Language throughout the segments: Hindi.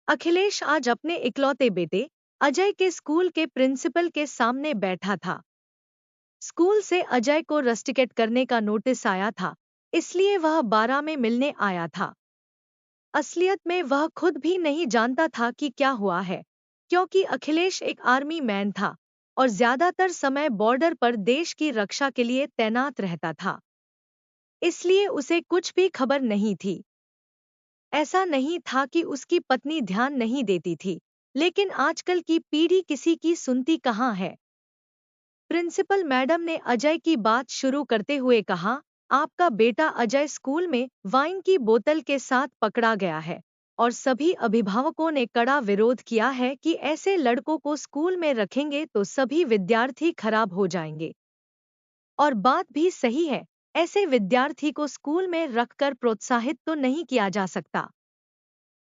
अखिलेश आज अपने इकलौते बेटे अजय के स्कूल के प्रिंसिपल के सामने बैठा था। स्कूल से अजय को रस्टिकेट करने का नोटिस आया था, इसलिए वह 12 में मिलने आया था। असलियत में वह खुद भी नहीं जानता था कि क्या हुआ है, क्योंकि अखिलेश एक आर्मी मैन था और ज्यादातर समय बॉर्डर पर देश की रक्षा के लिए तैनात रहता था। इसलिए उसे कुछ भी खबर नहीं थी। ऐसा नहीं था कि उसकी पत्नी ध्यान नहीं देती थी, लेकिन आजकल की पीढ़ी किसी की सुनती कहाँ है। प्रिंसिपल मैडम ने अजय की बात शुरू करते हुए कहा, आपका बेटा अजय स्कूल में वाइन की बोतल के साथ पकड़ा गया है और सभी अभिभावकों ने कड़ा विरोध किया है कि ऐसे लड़कों को स्कूल में रखेंगे तो सभी विद्यार्थी खराब हो जाएंगे। और बात भी सही है, ऐसे विद्यार्थी को स्कूल में रखकर प्रोत्साहित तो नहीं किया जा सकता।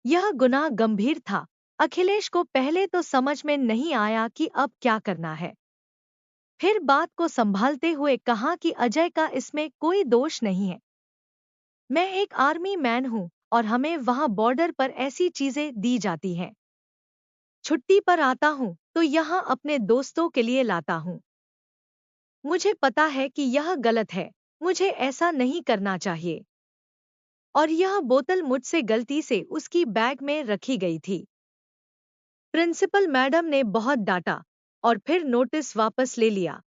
यह गुनाह गंभीर था। अखिलेश को पहले तो समझ में नहीं आया कि अब क्या करना है। फिर बात को संभालते हुए कहा कि अजय का इसमें कोई दोष नहीं है। मैं एक आर्मी मैन हूँ और हमें वहाँ बॉर्डर पर ऐसी चीजें दी जाती हैं। छुट्टी पर आता हूँ तो यहाँ अपने दोस्तों के लिए लाता हूँ। मुझे पता है कि यह गलत है, मुझे ऐसा नहीं करना चाहिए। और यह बोतल मुझसे गलती से उसकी बैग में रखी गई थी। प्रिंसिपल मैडम ने बहुत डांटा और फिर नोटिस वापस ले लिया।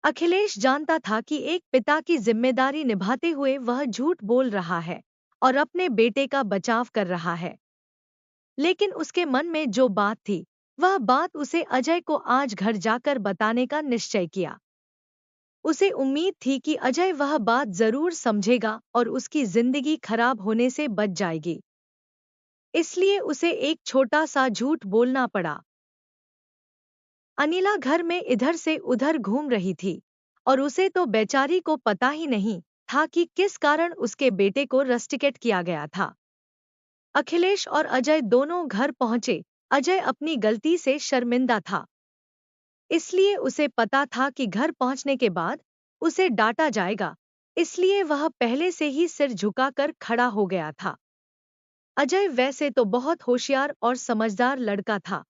अखिलेश जानता था कि एक पिता की जिम्मेदारी निभाते हुए वह झूठ बोल रहा है और अपने बेटे का बचाव कर रहा है। लेकिन उसके मन में जो बात थी, वह बात उसे अजय को आज घर जाकर बताने का निश्चय किया। उसे उम्मीद थी कि अजय वह बात जरूर समझेगा और उसकी जिंदगी खराब होने से बच जाएगी। इसलिए उसे एक छोटा सा झूठ बोलना पड़ा। अनिला घर में इधर से उधर घूम रही थी और उसे तो बेचारी को पता ही नहीं था कि किस कारण उसके बेटे को रस्टिकेट किया गया था। अखिलेश और अजय दोनों घर पहुंचे। अजय अपनी गलती से शर्मिंदा था, इसलिए उसे पता था कि घर पहुंचने के बाद उसे डांटा जाएगा, इसलिए वह पहले से ही सिर झुकाकर खड़ा हो गया था। अजय वैसे तो बहुत होशियार और समझदार लड़का था।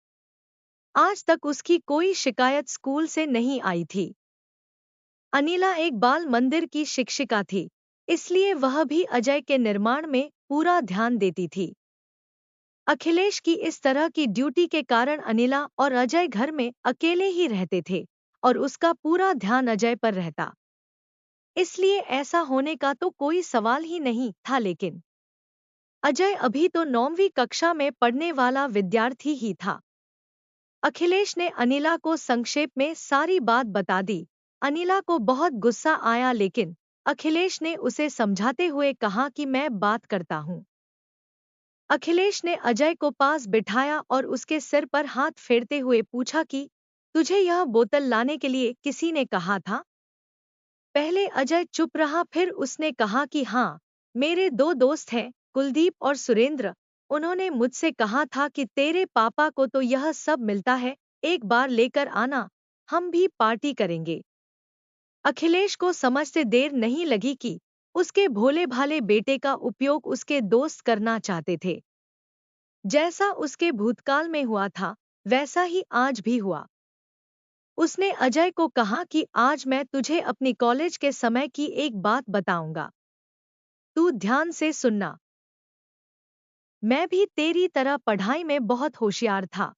आज तक उसकी कोई शिकायत स्कूल से नहीं आई थी। अनिला एक बाल मंदिर की शिक्षिका थी, इसलिए वह भी अजय के निर्माण में पूरा ध्यान देती थी। अखिलेश की इस तरह की ड्यूटी के कारण अनिला और अजय घर में अकेले ही रहते थे और उसका पूरा ध्यान अजय पर रहता। इसलिए ऐसा होने का तो कोई सवाल ही नहीं था। लेकिन अजय अभी तो 9वीं कक्षा में पढ़ने वाला विद्यार्थी ही था। अखिलेश ने अनिला को संक्षेप में सारी बात बता दी। अनिला को बहुत गुस्सा आया, लेकिन अखिलेश ने उसे समझाते हुए कहा कि मैं बात करता हूँ। अखिलेश ने अजय को पास बिठाया और उसके सिर पर हाथ फेरते हुए पूछा कि तुझे यह बोतल लाने के लिए किसी ने कहा था? पहले अजय चुप रहा, फिर उसने कहा कि हाँ, मेरे दो दोस्त हैं, कुलदीप और सुरेंद्र। उन्होंने मुझसे कहा था कि तेरे पापा को तो यह सब मिलता है, एक बार लेकर आना, हम भी पार्टी करेंगे। अखिलेश को समझते देर नहीं लगी कि उसके भोले भाले बेटे का उपयोग उसके दोस्त करना चाहते थे। जैसा उसके भूतकाल में हुआ था, वैसा ही आज भी हुआ। उसने अजय को कहा कि आज मैं तुझे अपनी कॉलेज के समय की एक बात बताऊंगा। तू ध्यान से सुनना। मैं भी तेरी तरह पढ़ाई में बहुत होशियार था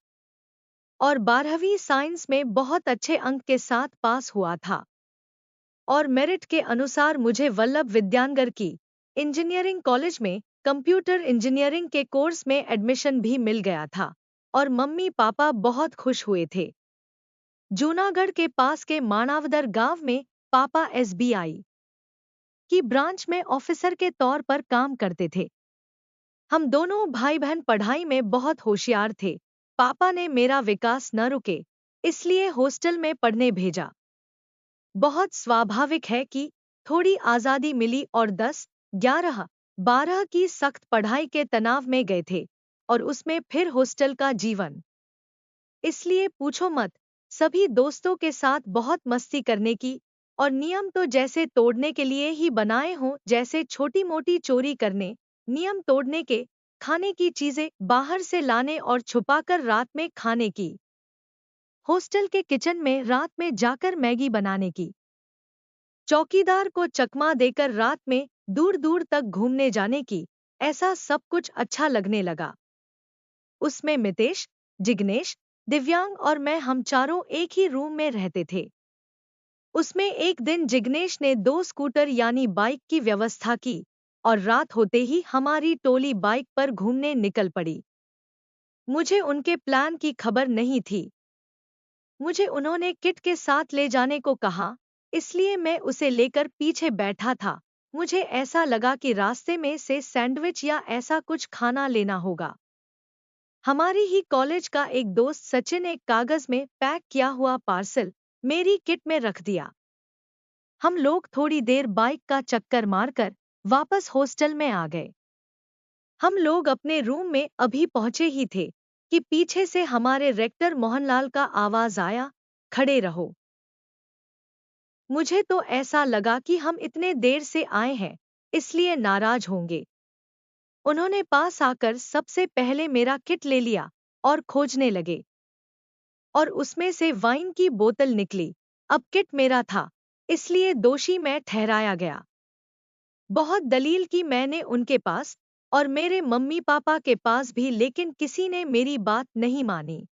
और 12वीं साइंस में बहुत अच्छे अंक के साथ पास हुआ था। और मेरिट के अनुसार मुझे वल्लभ विद्यानगर की इंजीनियरिंग कॉलेज में कंप्यूटर इंजीनियरिंग के कोर्स में एडमिशन भी मिल गया था और मम्मी पापा बहुत खुश हुए थे। जूनागढ़ के पास के माणावदर गांव में पापा एसबीआई की ब्रांच में ऑफिसर के तौर पर काम करते थे। हम दोनों भाई बहन पढ़ाई में बहुत होशियार थे। पापा ने मेरा विकास न रुके, इसलिए हॉस्टल में पढ़ने भेजा। बहुत स्वाभाविक है कि थोड़ी आज़ादी मिली और 10, 11, 12 की सख्त पढ़ाई के तनाव में गए थे और उसमें फिर हॉस्टल का जीवन। इसलिए पूछो मत, सभी दोस्तों के साथ बहुत मस्ती करने की और नियम तो जैसे तोड़ने के लिए ही बनाए हों, जैसे छोटी मोटी चोरी करने, नियम तोड़ने के खाने की चीजें बाहर से लाने और छुपाकर रात में खाने की, हॉस्टल के किचन में रात में जाकर मैगी बनाने की, चौकीदार को चकमा देकर रात में दूर दूर तक घूमने जाने की, ऐसा सब कुछ अच्छा लगने लगा। उसमें मितेश, जिग्नेश, दिव्यांग और मैं हम चारों एक ही रूम में रहते थे। उसमें एक दिन जिग्नेश ने 2 स्कूटर यानी बाइक की व्यवस्था की और रात होते ही हमारी टोली बाइक पर घूमने निकल पड़ी। मुझे उनके प्लान की खबर नहीं थी। मुझे उन्होंने किट के साथ ले जाने को कहा, इसलिए मैं उसे लेकर पीछे बैठा था। मुझे ऐसा लगा कि रास्ते में से सैंडविच या ऐसा कुछ खाना लेना होगा। हमारी ही कॉलेज का एक दोस्त सचिन एक कागज में पैक किया हुआ पार्सल मेरी किट में रख दिया। हम लोग थोड़ी देर बाइक का चक्कर मारकर वापस हॉस्टल में आ गए। हम लोग अपने रूम में अभी पहुंचे ही थे कि पीछे से हमारे रेक्टर मोहनलाल का आवाज आया, खड़े रहो। मुझे तो ऐसा लगा कि हम इतने देर से आए हैं, इसलिए नाराज होंगे। उन्होंने पास आकर सबसे पहले मेरा किट ले लिया और खोजने लगे, और उसमें से वाइन की बोतल निकली। अब किट मेरा था, इसलिए दोषी मैं ठहराया गया। बहुत दलील की मैंने उनके पास और मेरे मम्मी पापा के पास भी, लेकिन किसी ने मेरी बात नहीं मानी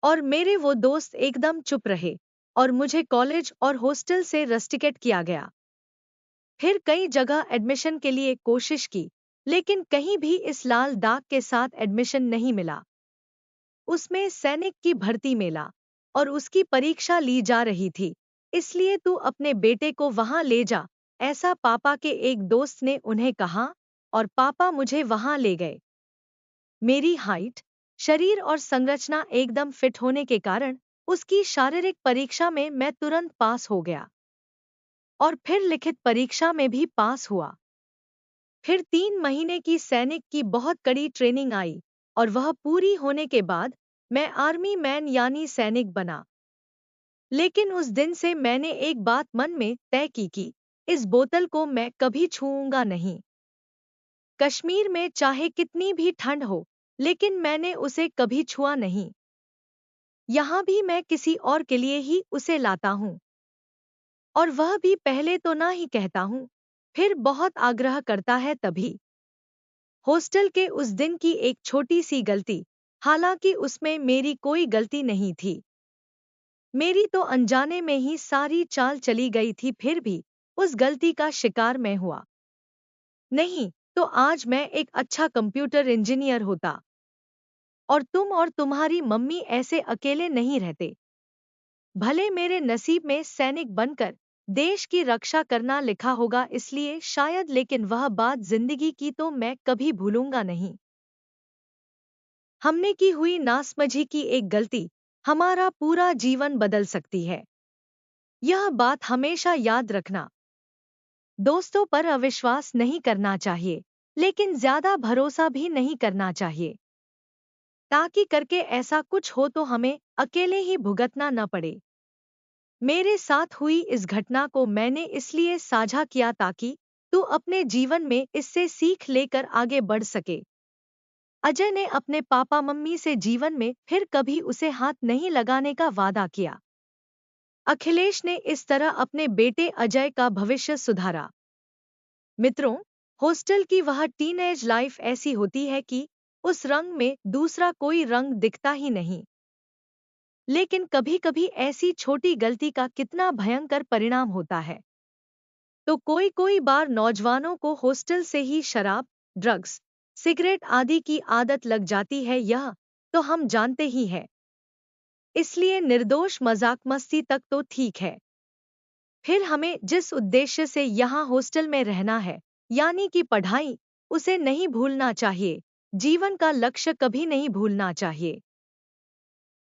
और मेरे वो दोस्त एकदम चुप रहे और मुझे कॉलेज और हॉस्टल से रस्टिकेट किया गया। फिर कई जगह एडमिशन के लिए कोशिश की, लेकिन कहीं भी इस लाल दाग के साथ एडमिशन नहीं मिला। उसमें सैनिक की भर्ती मिला और उसकी परीक्षा ली जा रही थी, इसलिए तू अपने बेटे को वहां ले जा, ऐसा पापा के एक दोस्त ने उन्हें कहा और पापा मुझे वहां ले गए। मेरी हाइट, शरीर और संरचना एकदम फिट होने के कारण उसकी शारीरिक परीक्षा में मैं तुरंत पास हो गया और फिर लिखित परीक्षा में भी पास हुआ। फिर 3 महीने की सैनिक की बहुत कड़ी ट्रेनिंग आई और वह पूरी होने के बाद मैं आर्मी मैन यानी सैनिक बना। लेकिन उस दिन से मैंने एक बात मन में तय की कि इस बोतल को मैं कभी छूऊंगा नहीं। कश्मीर में चाहे कितनी भी ठंड हो, लेकिन मैंने उसे कभी छुआ नहीं। यहाँ भी मैं किसी और के लिए ही उसे लाता हूँ, और वह भी पहले तो ना ही कहता हूँ, फिर बहुत आग्रह करता है तभी। हॉस्टल के उस दिन की एक छोटी सी गलती, हालांकि उसमें मेरी कोई गलती नहीं थी, मेरी तो अनजाने में ही सारी चाल चली गई थी, फिर भी उस गलती का शिकार मैं हुआ। नहीं तो आज मैं एक अच्छा कंप्यूटर इंजीनियर होता और तुम और तुम्हारी मम्मी ऐसे अकेले नहीं रहते। भले मेरे नसीब में सैनिक बनकर देश की रक्षा करना लिखा होगा इसलिए शायद, लेकिन वह बात जिंदगी की तो मैं कभी भूलूंगा नहीं। हमने की हुई नासमझी की एक गलती हमारा पूरा जीवन बदल सकती है। यह बात हमेशा याद रखना। दोस्तों पर अविश्वास नहीं करना चाहिए, लेकिन ज्यादा भरोसा भी नहीं करना चाहिए, ताकि करके ऐसा कुछ हो तो हमें अकेले ही भुगतना न पड़े। मेरे साथ हुई इस घटना को मैंने इसलिए साझा किया ताकि तू अपने जीवन में इससे सीख लेकर आगे बढ़ सके। अजय ने अपने पापा मम्मी से जीवन में फिर कभी उसे हाथ नहीं लगाने का वादा किया। अखिलेश ने इस तरह अपने बेटे अजय का भविष्य सुधारा। मित्रों, हॉस्टल की वह टीनेज लाइफ ऐसी होती है कि उस रंग में दूसरा कोई रंग दिखता ही नहीं। लेकिन कभी-कभी ऐसी छोटी गलती का कितना भयंकर परिणाम होता है। तो कोई बार नौजवानों को हॉस्टल से ही शराब, ड्रग्स, सिगरेट आदि की आदत लग जाती है, यह तो हम जानते ही हैं। इसलिए निर्दोष मजाक मस्ती तक तो ठीक है। फिर हमें जिस उद्देश्य से यहाँ हॉस्टल में रहना है, यानी कि पढ़ाई, उसे नहीं भूलना चाहिए। जीवन का लक्ष्य कभी नहीं भूलना चाहिए।